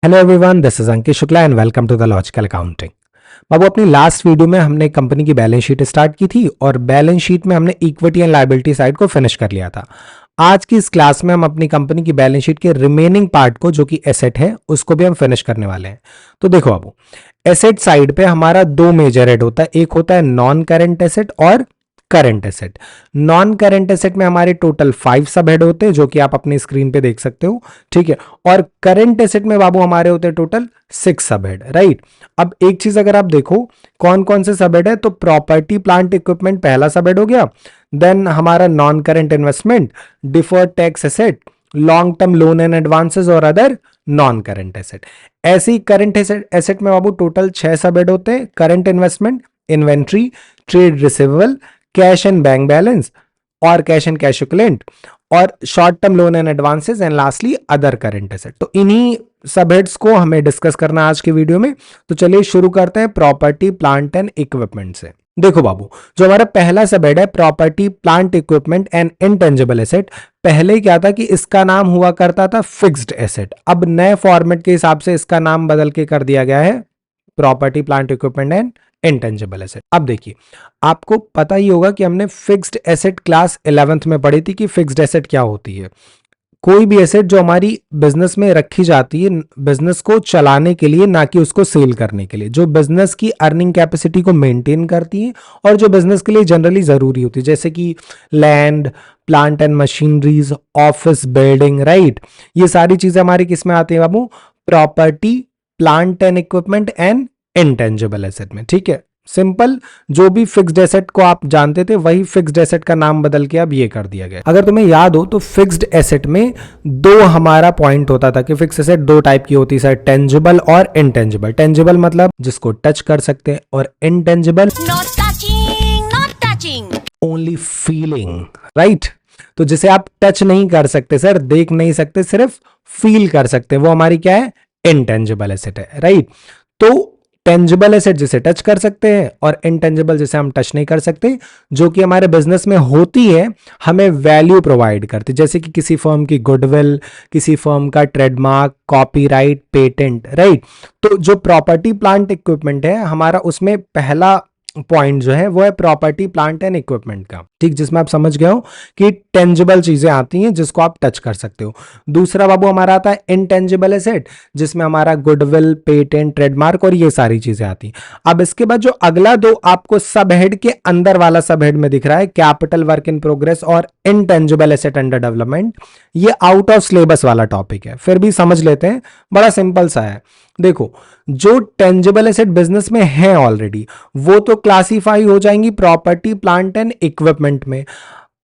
Hello everyone, this is Ankit Shukla and welcome to the logical accounting. बाबू, अपनी last video में हमने कंपनी की बैलेंस शीट स्टार्ट की थी और बैलेंस शीट में हमने इक्विटी एंड लायबिलिटी साइड को फिनिश कर लिया था। आज की इस क्लास में हम अपनी कंपनी की बैलेंस शीट के रिमेनिंग पार्ट को, जो कि एसेट है, उसको भी हम फिनिश करने वाले हैं। तो देखो बाबू, एसेट साइड पे हमारा दो मेजर हेड होता है। एक होता है नॉन करेंट एसेट और current asset. Non current asset में हमारे टोटल 5 सब हेड होते हैं, जो कि आप अपनी स्क्रीन पे देख सकते हो, ठीक है। और करंट एसेट में बाबू हमारे होते हैं टोटल 6 सब हेड, राइट। अब एक चीज अगर आप देखो कौन कौन से सब हेड है, तो प्रॉपर्टी प्लांट इक्विपमेंट पहला सब हेड हो गया। देन हमारा non current investment, deferred tax asset, long term loan and advances और अदर नॉन करंट एसेट। ऐसे ही करंट एसेट में बाबू टोटल 6 सब हेड होते हैं। Current investment, inventory, trade receivable, cash and bank balance और कैश एंड कैश इक्विवेलेंट, और short term loan and advances, and lastly other current asset. तो इन्हीं सब हेड्स को हमें डिस्कस करना है आज की वीडियो में। तो चलिए शुरू करते हैं प्रॉपर्टी प्लांट एंड इक्विपमेंट से। देखो बाबू, जो हमारा पहला सब हेड है property plant equipment and intangible asset, पहले क्या था कि इसका नाम हुआ करता था फिक्स्ड एसेट। अब नए फॉर्मेट के हिसाब से इसका नाम बदल के कर दिया गया है property plant equipment and intangible asset. अब देखिए, आपको पता ही होगा कि हमने फिक्स्ड एसेट क्लास 11th में पढ़ी थी कि फिक्स्ड एसेट क्या होती है। कोई भी एसेट जो हमारी बिजनेस में रखी जाती है बिजनेस को चलाने के लिए, ना कि उसको सेल करने के लिए, जो बिजनेस की अर्निंग कैपेसिटी को मेंटेन करती है और जो बिजनेस के लिए जनरली जरूरी होती है, जैसे कि land, plant and machineries, office building, right. ये सारी चीजें हमारी किस में आती है बाबू? Property plant and equipment and intangible asset में, ठीक है। सिंपल, जो भी फिक्स्ड एसेट को आप जानते थे वही फिक्स्ड एसेट का नाम बदल के अब ये कर दिया गया। अगर तुम्हें याद हो तो फिक्स्ड एसेट में दो हमारा पॉइंट होता था कि फिक्स्ड एसेट दो टाइप की होती है, सर, टेंजिबल और इनटेंजिबल। टेंजिबल मतलब जिसको टच कर सकते हैं, और intangible not touching, only feeling, right. तो जिसे आप टच नहीं कर सकते सर, देख नहीं सकते, सिर्फ फील कर सकते, वो हमारी क्या है? इनटेंजिबल एसेट है, राइट। तो टेंजिबल एसेट जिसे टच कर सकते हैं और इनटेंजिबल जिसे हम टच नहीं कर सकते, जो कि हमारे बिजनेस में होती है, हमें वैल्यू प्रोवाइड करती है, जैसे कि किसी फर्म की गुडविल, किसी फर्म का ट्रेडमार्क, कॉपीराइट, पेटेंट, राइट। तो जो प्रॉपर्टी प्लांट इक्विपमेंट है हमारा, उसमें पहला पॉइंट जो है वो है प्रॉपर्टी प्लांट एंड इक्विपमेंट का, ठीक, जिसमें आप समझ गए हो कि टेंजिबल चीजें आती हैं जिसको आप टच कर सकते हो। दूसरा बाबू हमारा आता है इनटेंजिबल एसेट, जिसमें हमारा गुडविल, पेटेंट, ट्रेडमार्क और ये सारी चीजें आती हैं। अब इसके बाद जो अगला दो आपको सब हेड के अंदर वाला सब हेड में दिख रहा है, कैपिटल वर्क इन प्रोग्रेस और इनटेंजिबल एसेट अंडर डेवलपमेंट, ये आउट ऑफ सिलेबस वाला टॉपिक है, फिर भी समझ लेते हैं, बड़ा सिंपल सा है। देखो, जो टेंजिबल एसेट बिजनेस में है ऑलरेडी, वो तो क्लासीफाई हो जाएंगी प्रॉपर्टी प्लांट एंड इक्विपमेंट में।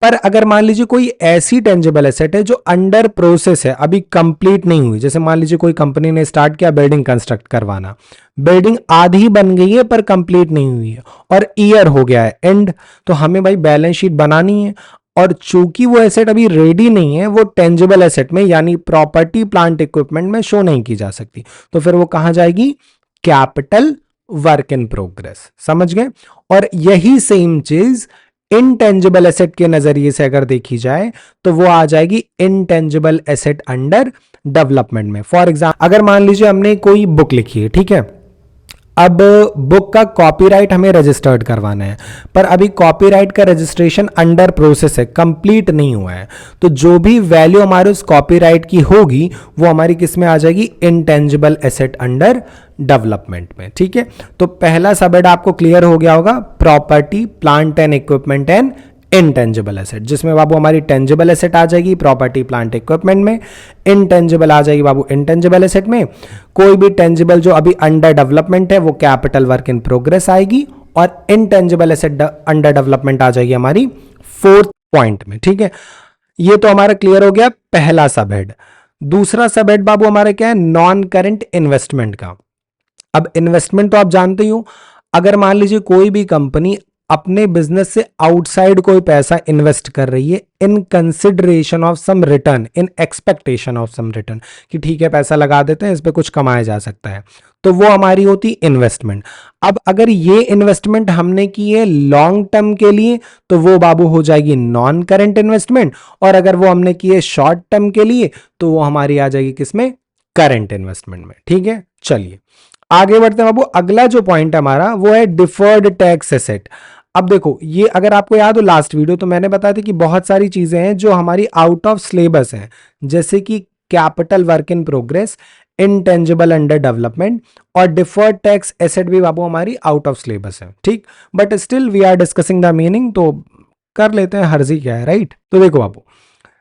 पर अगर मान लीजिए कोई ऐसी टेंजिबल एसेट है जो अंडर प्रोसेस है, अभी कंप्लीट नहीं हुई, जैसे मान लीजिए कोई कंपनी ने स्टार्ट किया बिल्डिंग कंस्ट्रक्ट करवाना, बिल्डिंग आधी बन गई है पर कंप्लीट नहीं हुई है और ईयर हो गया है एंड, तो हमें भाई बैलेंस शीट बनानी है, और चूंकि वो एसेट अभी रेडी नहीं है, वो टेंजिबल एसेट में यानी प्रॉपर्टी प्लांट इक्विपमेंट में शो नहीं की जा सकती, तो फिर वो कहां जाएगी? कैपिटल वर्क इन प्रोग्रेस, समझ गए। और यही सेम चीज इनटेंजिबल एसेट के नजरिए से अगर देखी जाए तो वो आ जाएगी इनटेंजिबल एसेट अंडर डेवलपमेंट में। फॉर एग्जाम्पल, अगर मान लीजिए हमने कोई बुक लिखी है, ठीक है, अब बुक का कॉपीराइट हमें रजिस्टर्ड करवाना है, पर अभी कॉपीराइट का रजिस्ट्रेशन अंडर प्रोसेस है, कंप्लीट नहीं हुआ है, तो जो भी वैल्यू हमारे उस कॉपीराइट की होगी वो हमारी किस में आ जाएगी? इनटेंजिबल एसेट अंडर डेवलपमेंट में, ठीक है। तो पहला सब हेड आपको क्लियर हो गया होगा, property plant and equipment and intangible asset, जिसमें बाबू हमारी टेंजिबल एसेट आ जाएगी प्रॉपर्टी प्लांट इक्विपमेंट में, इनटेंजिबल आ जाएगी बाबू इंटेंजिबल एसेट में। कोई भी टेंजिबल जो अभी अंडर डेवलपमेंट है वो कैपिटल वर्क इन प्रोग्रेस आएगी, और इनटेंजिबल एसेट अंडर डेवलपमेंट आ जाएगी हमारी 4th पॉइंट में, ठीक है। ये तो हमारा क्लियर हो गया पहला सब हेड। दूसरा सब हेड बाबू हमारा क्या है? नॉन करंट इन्वेस्टमेंट का। अब इन्वेस्टमेंट तो आप जानते ही हो, अगर मान लीजिए कोई भी कंपनी अपने बिजनेस से आउटसाइड कोई पैसा इन्वेस्ट कर रही है in consideration of some return, in expectation of some return, कि ठीक है पैसा लगा देते हैं, इस पे कुछ कमाया जा सकता है, तो वो हमारी होती इन्वेस्टमेंट। अब अगर ये इन्वेस्टमेंट हमने की है लॉन्ग टर्म के लिए तो वो बाबू हो जाएगी नॉन करंट इन्वेस्टमेंट, और अगर वो हमने की है शॉर्ट टर्म के लिए तो वो हमारी आ जाएगी किसमें? करंट इन्वेस्टमेंट में। ठीक है, चलिए आगे बढ़ते हैं बाबू। अगला जो पॉइंट हमारा वो है डिफर्ड टैक्स एसेट। अब देखो ये अगर आपको याद हो लास्ट वीडियो तो मैंने बताया था कि बहुत सारी चीजें हैं जो हमारी आउट ऑफ सिलेबस हैं, जैसे कि capital work in progress, intangible under development और डिफर्ड टैक्स एसेट भी बाबू हमारी आउट ऑफ सिलेबस है। ठीक, but still we are discussing the meaning, तो कर लेते हैं, हर्जी क्या है, राइट। तो देखो बाबू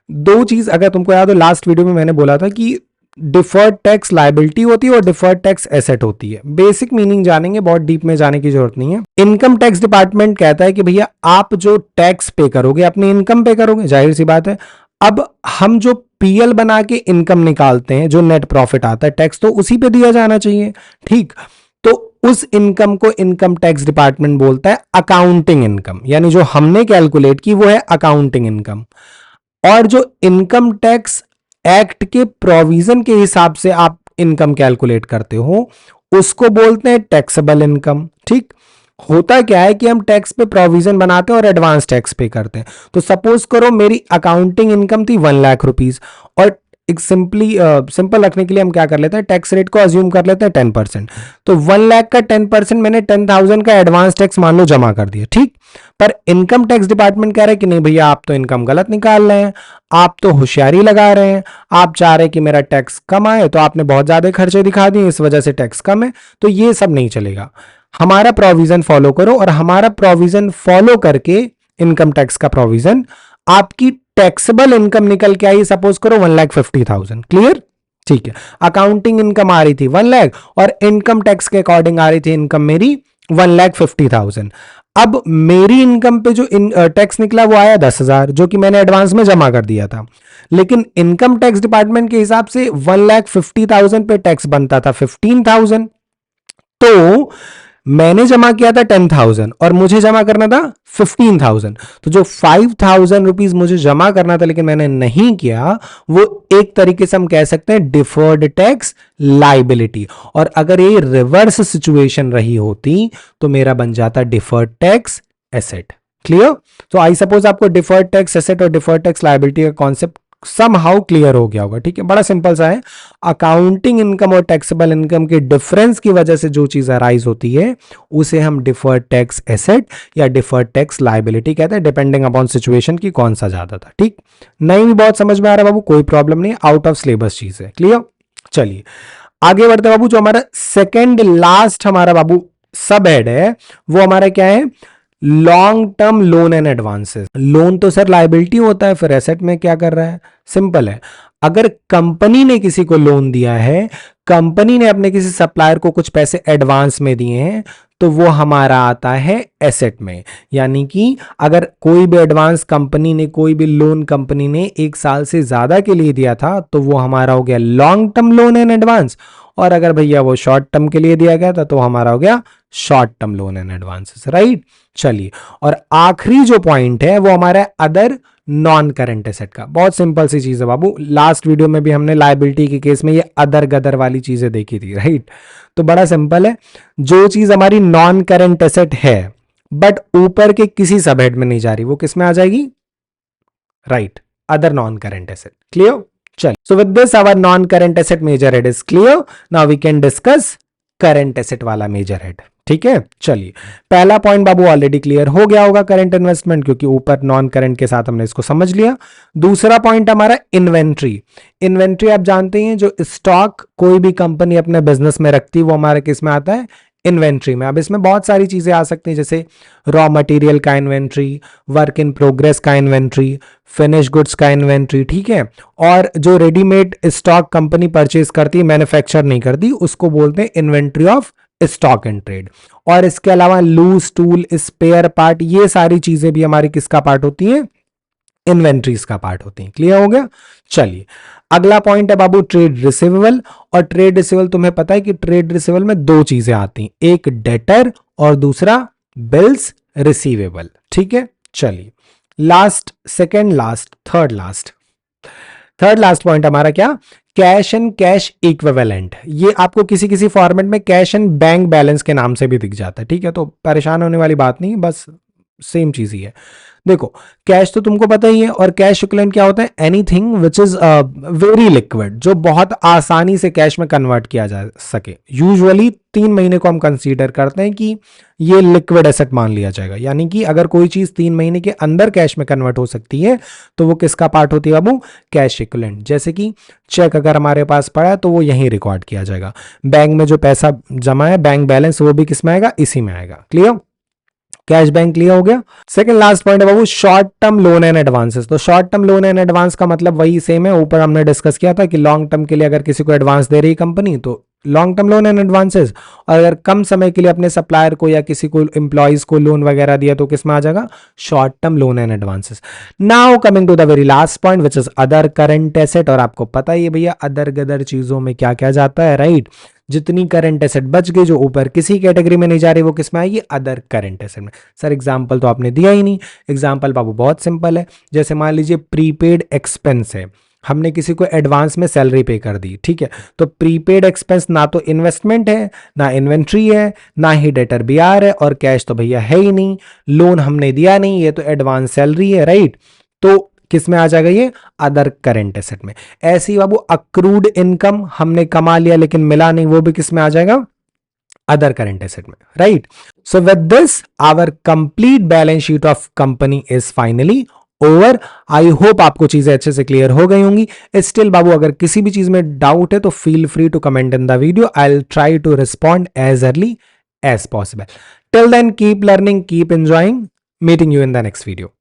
दो चीज अगर तुमको याद हो लास्ट वीडियो में मैंने बोला था कि डिफर्ड टैक्स लायबिलिटी होती है और डिफर्ड टैक्स एसेट होती है। बेसिक मीनिंग जानेंगे, बहुत डीप में जाने की जरूरत नहीं है। इनकम टैक्स डिपार्टमेंट कहता है कि भैया आप जो टैक्स पे करोगे अपनी इनकम पे करोगे, जाहिर सी बात है। अब हम जो पीएल बना के इनकम निकालते हैं, जो नेट प्रॉफिट आता है, टैक्स तो उसी पे दिया जाना चाहिए। ठीक, तो उस इनकम को इनकम टैक्स डिपार्टमेंट बोलता है अकाउंटिंग इनकम, यानी जो हमने कैलकुलेट की वो है अकाउंटिंग इनकम। और जो इनकम टैक्स एक्ट के प्रोविजन के हिसाब से आप इनकम कैलकुलेट करते हो उसको बोलते हैं टैक्सेबल इनकम। ठीक, होता क्या है कि हम टैक्स पे प्रोविजन बनाते हैं और एडवांस टैक्स पे करते हैं। तो सपोज करो मेरी अकाउंटिंग इनकम थी 1,00,000 रुपीज और एक सिंपल रखने के लिए हम क्या कर लेते हैं, टैक्स रेट को अज्यूम कर लेते हैं 10%। तो 1,00,000 का 10% मैंने 10,000 का एडवांस टैक्स मान लो जमा कर दिया। ठीक, पर इनकम टैक्स डिपार्टमेंट कह रहे हैं कि नहीं भैया आप तो इनकम गलत निकाल रहे हैं, आप तो होशियारी लगा रहे हैं, आप चाह रहे हैं कि मेरा टैक्स कम आए, तो आपने बहुत ज्यादा खर्चे दिखा दिए, इस वजह से टैक्स कम है। तो ये सब नहीं चलेगा, हमारा प्रोविजन फॉलो करो और हमारा प्रोविजन फॉलो करके इनकम टैक्स का प्रोविजन आपकी टैक्सेबल इनकम निकल के आई, सपोज करो 1,50,000। क्लियर, ठीक है। अकाउंटिंग इनकम आ रही थी 1,00,000 और इनकम टैक्स के अकॉर्डिंग आ रही थी इनकम मेरी 1,50,000। अब मेरी इनकम पे जो टैक्स निकला वो आया 10,000, जो कि मैंने एडवांस में जमा कर दिया था। लेकिन इनकम टैक्स डिपार्टमेंट के हिसाब से 1,50,000 पे टैक्स बनता था 15,000। तो मैंने जमा किया था 10,000 और मुझे जमा करना था 15,000। तो जो 5,000 रुपीज मुझे जमा करना था लेकिन मैंने नहीं किया, वो एक तरीके से हम कह सकते हैं डिफर्ड टैक्स लाइबिलिटी। और अगर ये रिवर्स सिचुएशन रही होती तो मेरा बन जाता डिफर्ड टैक्स एसेट। क्लियर? तो आई सपोज आपको डिफर्ड टैक्स एसेट और डिफर्ड टैक्स लाइबिलिटी का कॉन्सेप्ट समहाउ क्लियर हो गया होगा। ठीक है, बड़ा सिंपल सा है। अकाउंटिंग इनकम और टैक्सेबल इनकम के डिफरेंस की वजह से जो चीज अराइज होती है उसे हम डिफर्ड टैक्स एसेट या डिफर्ड टैक्स लायबिलिटी कहते हैं, डिपेंडिंग अपॉन सिचुएशन की कौन सा ज्यादा था। ठीक, नहीं भी बहुत समझ में आ रहा है बाबू, कोई प्रॉब्लम नहीं, आउट ऑफ सिलेबस चीज है। क्लियर, चलिए आगे बढ़ते बाबू। जो हमारा सेकेंड लास्ट हमारा बाबू सब हेड है वो हमारा क्या है, long term loan and advances. Loan तो सर लायबिलिटी होता है, फिर एसेट में क्या कर रहा है, सिंपल है। अगर कंपनी ने किसी को लोन दिया है, कंपनी ने अपने किसी सप्लायर को कुछ पैसे एडवांस में दिए हैं, तो वो हमारा आता है एसेट में। यानी कि अगर कोई भी एडवांस कंपनी ने, कोई भी लोन कंपनी ने 1 साल से ज्यादा के लिए दिया था तो वो हमारा हो गया long term loan and advance. और अगर भैया वो शॉर्ट टर्म के लिए दिया गया था तो हमारा हो गया short term loan and advances. Right, चलिए और आखिरी जो पॉइंट है वो हमारा अदर नॉन करंट एसेट का। बहुत सिंपल सी चीज है बाबू, लास्ट वीडियो में भी हमने लायबिलिटी के केस में ये अदर गदर वाली चीजें देखी थी। राइट, तो बड़ा सिंपल है, जो चीज हमारी नॉन करंट एसेट है बट ऊपर के किसी सब हेड में नहीं जा रही, वो किस में आ जाएगी, right, other non current asset. Clear, चल so with this our non current asset major head is clear. Now we can discuss current asset वाला मेजर हेड। ठीक है, चलिए पहला पॉइंट बाबू ऑलरेडी क्लियर हो गया होगा, करंट इन्वेस्टमेंट, क्योंकि ऊपर नॉन करंट के साथ हमने इसको समझ लिया। दूसरा पॉइंट हमारा इन्वेंट्री। इन्वेंट्री आप जानते हैं जो स्टॉक कोई भी कंपनी अपने बिजनेस में रखती है वो हमारे किस में आता है, इन्वेंट्री में। अब इसमें बहुत सारी चीजें आ सकती हैं, जैसे रॉ मटेरियल का इन्वेंट्री, वर्क इन प्रोग्रेस का इन्वेंट्री, फिनिश गुड्स का इन्वेंट्री। ठीक है, और जो रेडीमेड स्टॉक कंपनी परचेज करती है, मैन्युफैक्चर नहीं करती, उसको बोलते हैं inventory of stock and trade. और इसके अलावा लूज टूल, स्पेयर पार्ट, ये सारी चीजें भी हमारी किसका पार्ट होती है, इन्वेंट्रीज का पार्ट होती हैं। क्लियर हो गया, चलिए अगला पॉइंट है बाबू ट्रेड रिसीवेबल। और ट्रेड रिसीवेबल तुम्हें पता है कि ट्रेड रिसीवेबल में दो चीजें आती हैं, एक डेटर और दूसरा बिल्स रिसीवेबल। ठीक है, चलिए last, second last, third last point हमारा क्या, कैश एंड कैश इक्विवेलेंट। ये आपको किसी किसी फॉर्मेट में कैश एंड बैंक बैलेंस के नाम से भी दिख जाता है। ठीक है, तो परेशान होने वाली बात नहीं, बस सेम चीज ही है। देखो कैश तो तुमको पता ही है, और कैश इक्विवेलेंट क्या होता है, anything which is very liquid, जो बहुत आसानी से कैश में कन्वर्ट किया जा सके। यूजुअली 3 महीने को हम कंसीडर करते हैं कि ये लिक्विड एसेट मान लिया जाएगा, यानी कि अगर कोई चीज 3 महीने के अंदर कैश में कन्वर्ट हो सकती है तो वो किसका पार्ट होती है बाबू, कैश इक्विवेलेंट। जैसे कि चेक अगर हमारे पास पड़ा है तो वो यहीं रिकॉर्ड किया जाएगा। बैंक में जो पैसा जमा है, बैंक बैलेंस, वो भी किस में आएगा, इसी में आएगा। क्लियर, कैश बैंक क्लियर हो गया। सेकंड लास्ट पॉइंट है बाबू, short term loan and advances. तो short term loan and advance का मतलब वही सेम है, ऊपर हमने डिस्कस किया था कि लॉन्ग टर्म के लिए अगर किसी को एडवांस दे रही कंपनी तो long term loan and advances, और अगर कम समय के लिए अपने सप्लायर को या किसी को एम्प्लॉइज को लोन वगैरह दिया तो किसमें आ जाएगा, short term loan and advances. Now coming to the very last point which is other current asset. और आपको पता ही है भैया अदर गदर चीजों में क्या क्या जाता है, राइट। जितनी करंट एसेट बच गई जो ऊपर किसी कैटेगरी में नहीं जा रही वो किसमें आएगी, अदर करंट एसेट में। सर एग्जांपल तो आपने दिया ही नहीं। एग्जांपल बाबू बहुत सिंपल है, जैसे मान लीजिए प्रीपेड एक्सपेंस है, हमने किसी को एडवांस में सैलरी पे कर दी, ठीक है। तो प्रीपेड एक्सपेंस ना तो इन्वेस्टमेंट है, ना इन्वेंट्री है, ना ही डेटर बीआर है, और कैश तो भैया है ही नहीं, लोन हमने दिया नहीं, ये तो एडवांस सैलरी है, राइट। तो किस में आ जाएगा ये, अदर करंट एसेट में। ऐसे ही बाबू अक्रूड इनकम हमने कमा लिया लेकिन मिला नहीं, वो भी किस में आ जाएगा, अदर करंट एसेट में, right. So with this our complete balance sheet of company is finally over. I hope आपको चीजें अच्छे से क्लियर हो गई होंगी। स्टिल बाबू अगर किसी भी चीज में डाउट है तो feel free to comment in the video, I will try to respond as early as possible. Till then keep learning, keep enjoying, meeting you in the next video.